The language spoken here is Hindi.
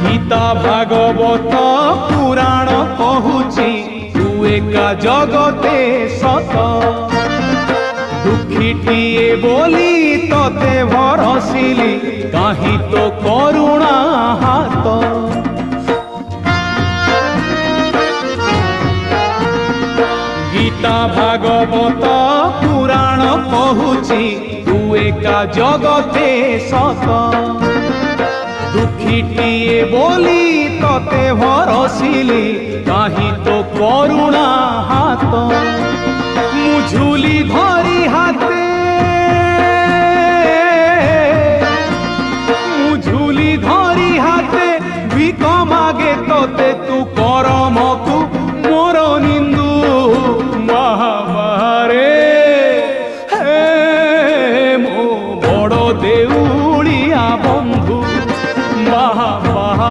गीता भागवत पुराण कहूची तू एका जगते सत दुखीटिए बोली तते भरसिली कहीं तो करुणा हाथ गीता भागवत पुराण कहूची तू एका जगते सत दुखीटिए बोली तते भरसिली कहीं तो करुणा हाथ मुझुली धरी हाथे मुझुली धरी हाथे भिक मागे तते तू